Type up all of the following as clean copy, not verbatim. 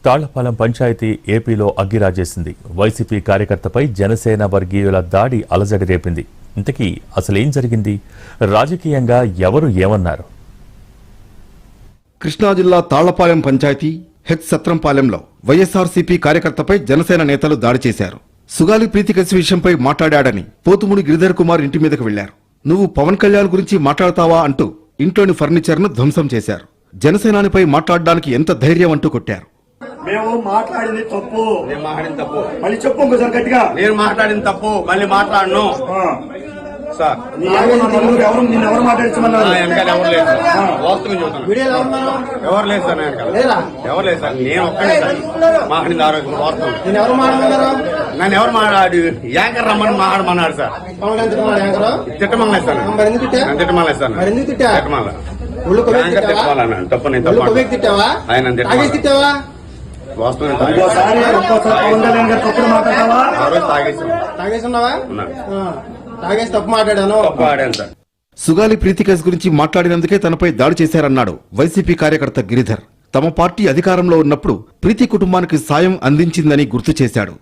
తాళ్లపాలెం పంచాయతీ ఏపీలో అగ్గిరాజేసింది. వైసీపీ కార్యకర్తపై జనసేన వర్గీయుల దాడి అలజడి రేపింది. ఇంతకీ అసలేం జరిగింది? రాజకీయంగా ఎవరు ఏమన్నారు? కృష్ణా జిల్లా తాళ్లపాలెం పంచాయతీ హెచ్ సత్రంపాలెంలో వైఎస్ఆర్సీపీ కార్యకర్తపై జనసేన నేతలు దాడి చేశారు. సుగాలి ప్రీతికసి విషయంపై మాట్లాడాడని పోతుముడి గిరిధర్ కుమార్ ఇంటి మీదకు వెళ్లారు. నువ్వు పవన్ కళ్యాణ్ గురించి మాట్లాడతావా అంటూ ఇంట్లోని ఫర్నిచర్ను ధ్వంసం చేశారు. జనసేనానిపై మాట్లాడడానికి ఎంత ధైర్యం అంటూ కొట్టారు. మేము మాట్లాడింది తప్పు. నేను మాట్లాడింది తప్పు. మళ్ళీ చెప్పు ఇంకోసారి గట్టిగా. నేను మాట్లాడింది తప్పు. మళ్ళీ మాట్లాడను సార్. ఎవరు నిన్నెవరు మాట్లాడించమన్నారు? ఎవరు లేదు సార్. వాస్తవం చెబుతున్నాను. ఎవరు లేదు సార్. ఎవరు లేదు సార్. నేను ఒక్కడే సార్ మాట్లాడింది. ఆరోగ్యం వాస్తవం. నన్ను ఎవరు మాట్లాడు యాంకర్ రమ్మని మాట్లాడమన్నాడు సార్. తిట్టమలేదు సార్. తిట్టమలేదు సార్. తిట్టమలేదు తప్పు. నేను తప్పు ఆయన సుగాలి ప్రీతికేస్ గురించి మాట్లాడినందుకే తనపై దాడి చేశారన్నాడు వైసీపీ కార్యకర్త గిరిధర్. తమ పార్టీ అధికారంలో ఉన్నప్పుడు ప్రీతి కుటుంబానికి సాయం అందించిందని గుర్తు చేశాడు.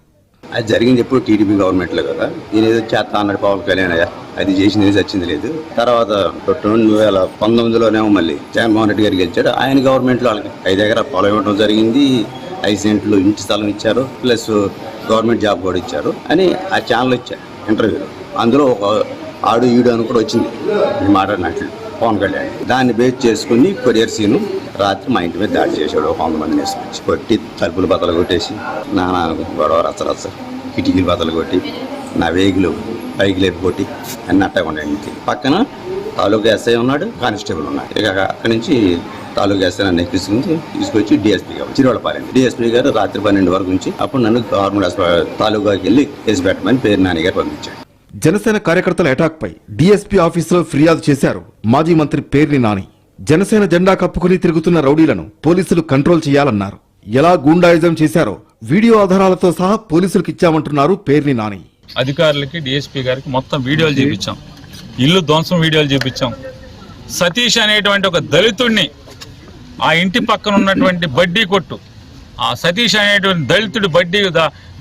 అది జరిగింది ఎప్పుడు టీడీపీ గవర్నమెంట్ లో కదా. ఈయన ఏదో చేస్తా అన్నాడు పవన్ కళ్యాణ్. అది చేసింది వచ్చింది లేదు. తర్వాత 2019లోనేమో మళ్ళీ జగన్మోహన్ రెడ్డి గారికి గెలిచాడు. ఆయన గవర్నమెంట్ లో వాళ్ళకి 5 ఎకరాల పొలం ఇవ్వడం జరిగింది. 5 సెంట్లు ఇంటి స్థలం ఇచ్చారు. ప్లస్ గవర్నమెంట్ జాబ్ కూడా ఇచ్చారు అని ఆ ఛానల్ ఇచ్చారు ఇంటర్వ్యూలో. అందులో ఒక ఆడు ఈడు అని కూడా వచ్చింది మాట్లాడినట్లు పవన్ కళ్యాణ్. దాన్ని బేస్ చేసుకుని కొరియర్ సీను రాత్రి మా ఇంటి మీద దాడి చేశాడు. 100 మందిని వేసుకొచ్చి కొట్టి తలుపులు బద్దలు కొట్టేసి నానా గొడవ రచ్చ కిటికీలు బద్దలు కొట్టి నా వేగులు పైకి లేపి కొట్టి అన్ని అట్టకుండా ఇంటికి పక్కన తాలూకా ఎస్ఐ ఉన్నాడు, కానిస్టేబుల్ ఉన్నాడు. ఇక అక్కడి నుంచి తాలూకా ఎస్ఐ నన్ను తీసుకొచ్చి డిఎస్పీ గారు చిరువలపాలెం డిఎస్పీ గారు రాత్రి 12 వరకు నుంచి అప్పుడు నన్ను గవర్నమెంట్ తాలూకాకి వెళ్ళి కేసు పెట్టమని పేరు నాని గారు పంపించాడు. జనసేన కార్యకర్తల అటాక్ పై డీఎస్పీ ఆఫీసులో ఫిర్యాదు చేశారు మాజీ మంత్రి పేర్ని నాని. జనసేన జెండా కప్పుకుని తిరుగుతున్న రౌడీలను పోలీసులు కంట్రోల్ చేయాలన్నారు. ఎలా గూండాయిజం చేశారో వీడియో ఆధారాలతో సహా పోలీసులకు ఇచ్చామంటున్నారు పేర్ని నాని. అధికారులకి డిఎస్పీ గారికి మొత్తం వీడియోలు చూపించాం. ఇల్లు ధ్వంసం వీడియోలు చూపించాం. సతీష్ అనేటువంటి ఒక దళితుడిని ఆ ఇంటి పక్కన ఉన్నటువంటి బడ్డీ కొట్టు ఆ సతీష్ అనేటువంటి దళితుడి బడ్డీ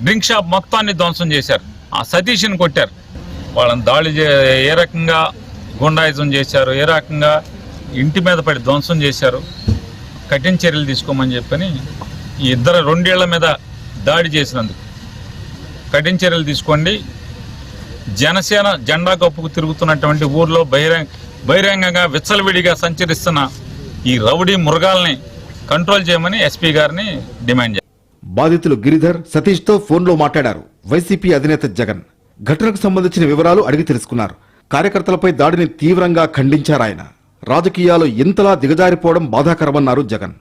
డ్రింక్ షాప్ మొత్తాన్ని ధ్వంసం చేశారు. ఆ సతీష్ని కొట్టారు. వాళ్ళని దాడి ఏ రకంగా గుండాయిజం చేశారు, ఏ రకంగా ఇంటి మీద పడి ధ్వంసం చేశారు, కఠిన చర్యలు తీసుకోమని చెప్పని ఈ 2 ఏళ్ల మీద దాడి చేసినందుకు కఠిన చర్యలు తీసుకోండి. జనసేన జెండా కప్పుకు తిరుగుతున్నటువంటి ఊర్లో బహిరంగంగా విచ్చలవిడిగా సంచరిస్తున్న ఈ రౌడీ మృగాల్ని కంట్రోల్ చేయమని ఎస్పీ గారిని డిమాండ్ చేశారు. బాధితులు గిరిధర్, సతీష్ తో ఫోన్లో మాట్లాడారు వైసీపీ అధినేత జగన్. ఘటనకు సంబంధించిన వివరాలు అడిగి తెలుసుకున్నారు. కార్యకర్తలపై దాడిని తీవ్రంగా ఖండించారాయన. రాజకీయాలు ఇంతలా దిగజారిపోవడం బాధాకరమన్నారు జగన్.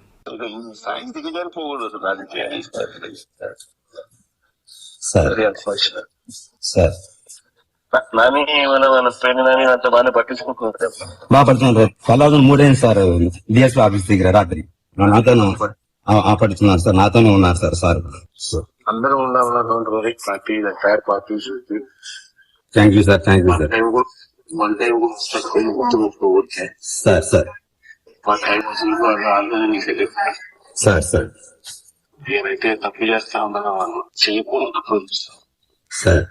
మూడేంది సార్ డిఎస్పీ ఆఫీస్ దగ్గర రాత్రి నాతోనే పడుతున్నారు సార్. నాతోనే ఉన్నారు సార్. అందరూ థ్యాంక్ యూ సార్. ఏదైతే తప్పు చేస్తా ఉన్నారో వాళ్ళు చేయకూడదు సార్.